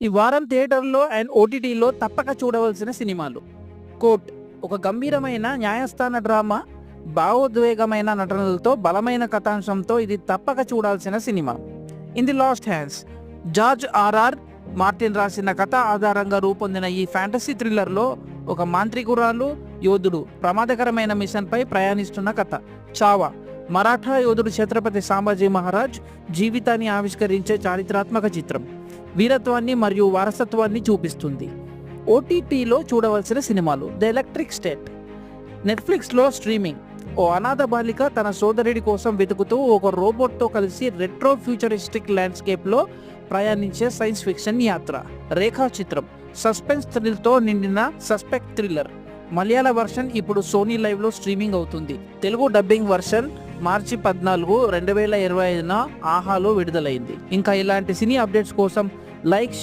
ఈ వారం థియేటర్లో అండ్ ఓటీటీలో తప్పక చూడవలసిన సినిమాలు. కోర్ట్ ఒక గంభీరమైన న్యాయస్థాన డ్రామా, భావోద్వేగమైన నటనలతో బలమైన కథాంశంతో ఇది తప్పక చూడాల్సిన సినిమా. In the lost lands George RR Martin రాసిన కథ ఆధారంగా రూపొందిన ఈ ఫ్యాంటసీ థ్రిల్లర్లో ఒక మాంత్రికురాలు యోధుడు ప్రమాదకరమైన మిషన్పై ప్రయాణిస్తున్న కథ. చావా మరాఠా యోధుడు ఛత్రపతి సంభాజీ మహారాజ్ జీవితాన్ని ఆవిష్కరించే చారిత్రాత్మక చిత్రం. వీరత్వాన్ని మరియు వారసత్వాన్ని చూపిస్తుంది. ఓటీటీలో చూడవలసిన సినిమాలు. ద ఎలక్ట్రిక్ స్టేట్ నెట్ఫ్లిక్స్లో స్ట్రీమింగ్. ఓ అనాథ బాలిక తన సోదరుడి కోసం వెతుకుతూ ఒక రోబోట్తో కలిసి రెట్రో ఫ్యూచరిస్టిక్ ల్యాండ్స్కేప్లో ప్రయాణించే సైన్స్ ఫిక్షన్ యాత్ర. రేఖా చిత్రం సస్పెన్స్ థ్రిల్తో నిండిన సస్పెక్ట్ థ్రిల్లర్. మలయాళ వర్షన్ ఇప్పుడు సోనీ లైవ్లో స్ట్రీమింగ్ అవుతుంది. తెలుగు డబ్బింగ్ వర్షన్ మార్చి 14, 2025న ఆహాలో విడుదలైంది. ఇంకా ఇలాంటి సినీ అప్డేట్స్ కోసం లైక్